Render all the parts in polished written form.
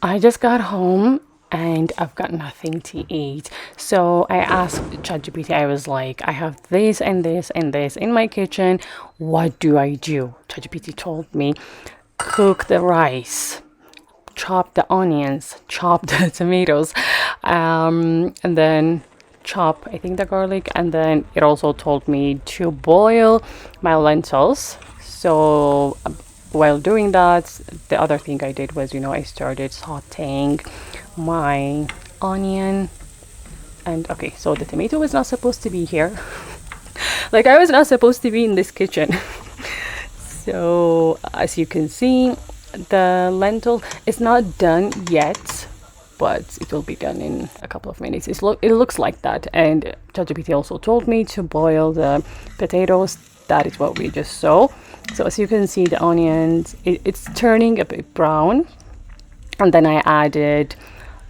I just got home and I've got nothing to eat. So I asked ChatGPT, I was like, I have this and this and this in my kitchen. What do I do? ChatGPT told me, cook the rice, chop the onions, chop the tomatoes, and then chop, I think, the garlic. And then it also told me to boil my lentils. So while doing that, the other thing I did was, I started sauteing my onion. And okay, so the tomato was not supposed to be here. Like, I was not supposed to be in this kitchen. So as you can see, the lentil is not done yet, but it will be done in a couple of minutes. It looks like that. And ChatGPT also told me to boil the potatoes. That is what we just saw. So as you can see, the onions, it's turning a bit brown. And then I added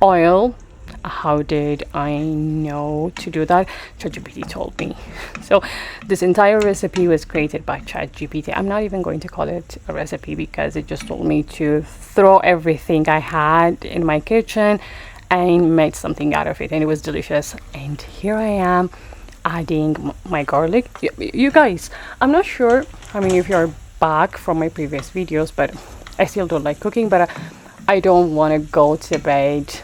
oil. How did I know to do that? ChatGPT told me. So this entire recipe was created by ChatGPT. I'm not even going to call it a recipe because it just told me to throw everything I had in my kitchen and make something out of it, and it was delicious. And here I am adding my garlic. You guys, I'm not sure, I mean, if you're back from my previous videos, but I still don't like cooking, but I don't want to go to bed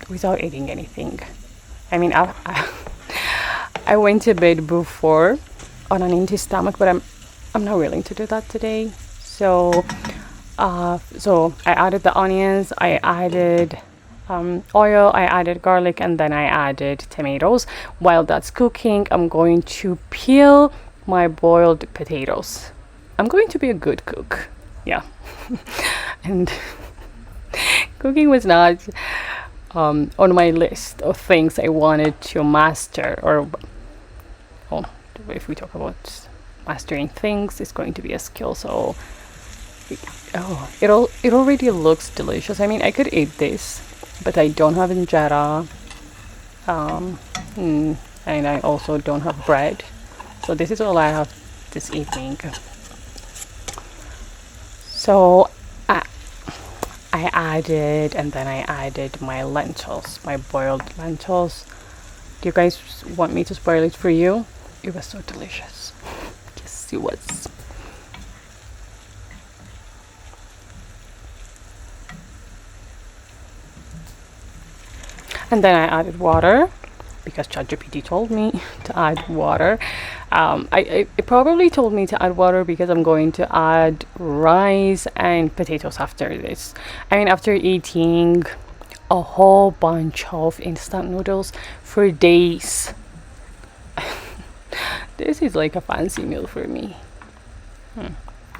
without eating anything. I mean, I went to bed before on an empty stomach, but I'm not willing to do that today. So I added the onions, I added oil, I added garlic, and then I added tomatoes. While that's cooking, I'm going to peel my boiled potatoes. I'm going to be a good cook. Yeah. And cooking was not on my list of things I wanted to master, or if we talk about mastering things, it's going to be a skill. So it already looks delicious. I mean, I could eat this, but I don't have injera, and I also don't have bread. So this is all I have this evening. So I added my lentils, my boiled lentils. Do you guys want me to spoil it for you? It was so delicious. Yes, it was. And then I added water because ChatGPT told me to add water. It probably told me to add water because I'm going to add rice and potatoes after this. I mean, after eating a whole bunch of instant noodles for days, this is like a fancy meal for me.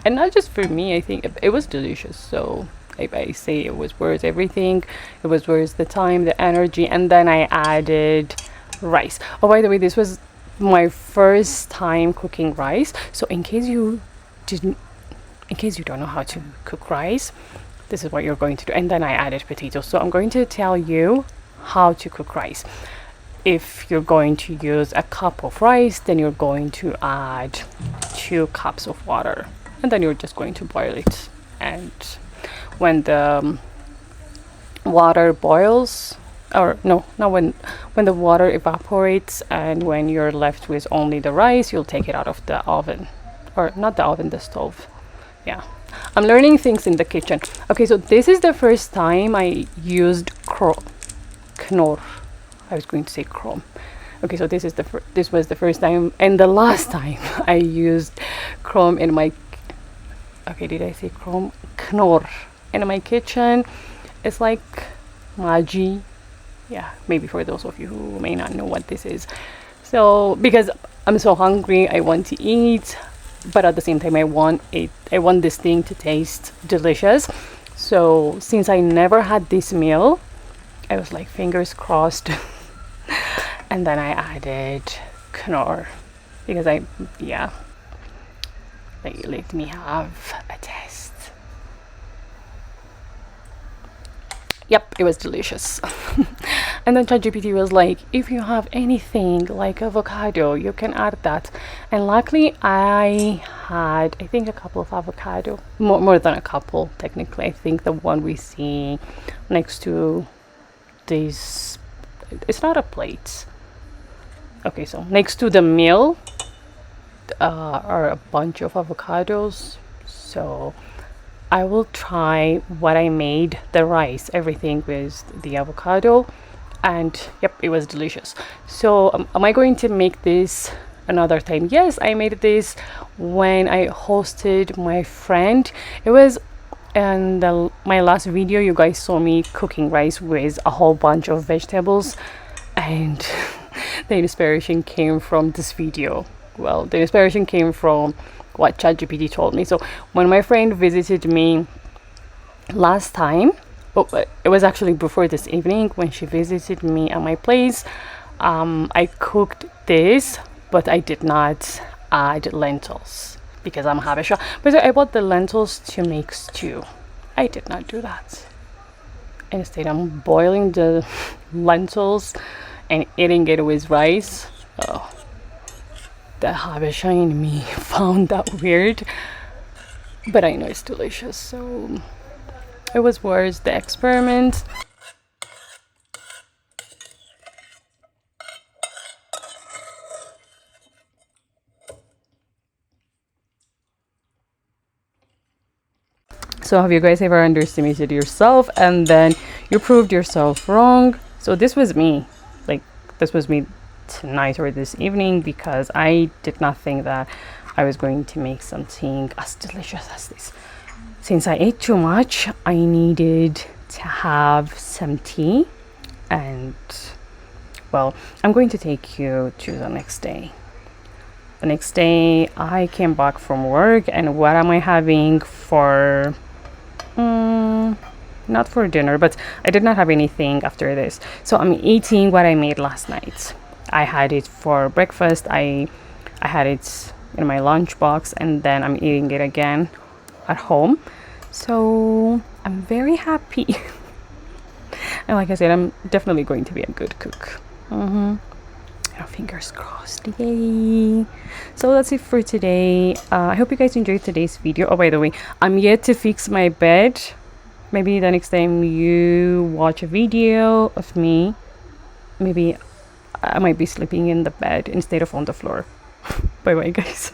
And not just for me, I think it was delicious. So I say it was worth everything. It was worth the time, the energy, and then I added rice. Oh, by the way, this was my first time cooking rice. So in case you don't know how to cook rice, this is what you're going to do. And then I added potatoes. So I'm going to tell you how to cook rice. If you're going to use a cup of rice, then you're going to add 2 cups of water, and then you're just going to boil it. And when the water boils, or no, not when the water evaporates and when you're left with only the rice, you'll take it out of the oven, or not the oven, the stove. Yeah, I'm learning things in the kitchen. Okay, so this is the first time I used knorr. I was going to say chrome. Okay, so this was the first time and the last time I used chrome in my. Okay, did I say chrome? Knorr in my kitchen. It's like Maggi. Yeah, maybe for those of you who may not know what this is. So because I'm so hungry, I want to eat, but at the same time I want this thing to taste delicious. So since I never had this meal, I was like, fingers crossed. And then I added Knorr because let me have a test. Yep, it was delicious. And then ChatGPT was like, if you have anything like avocado, you can add that. And luckily, I had, I think, a couple of avocado, more than a couple, technically. I think the one we see next to this, it's not a plate. Okay, so next to the meal are a bunch of avocados. So I will try what I made, the rice, everything with the avocado, and yep, it was delicious. So am I going to make this another time? Yes, I made this when I hosted my friend. It was in my last video, you guys saw me cooking rice with a whole bunch of vegetables, and the inspiration came from this video. Well, the inspiration came from what ChatGPT told me. So when my friend visited me last time, it was actually before this evening when she visited me at my place, I cooked this, but I did not add lentils because I'm Habesha. But I bought the lentils to make stew. I did not do that. Instead, I'm boiling the lentils and eating it with rice. Oh, the Habesha in me found that weird, but I know it's delicious, so it was worth the experiment. So have you guys ever underestimated yourself and then you proved yourself wrong? So this was me, like this was me tonight or this evening, because I did not think that I was going to make something as delicious as this. Since I ate too much, I needed to have some tea, and well, I'm going to take you to the next day. The next day I came back from work, and what am I having for not for dinner, but I did not have anything after this, so I'm eating what I made last night. I had it for breakfast, I had it in my lunchbox, and then I'm eating it again at home. So I'm very happy. And like I said, I'm definitely going to be a good cook. Fingers crossed. Yay. So that's it for today. I hope you guys enjoyed today's video. Oh, by the way, I'm yet to fix my bed. Maybe the next time you watch a video of me, maybe I might be sleeping in the bed instead of on the floor. Bye bye, guys.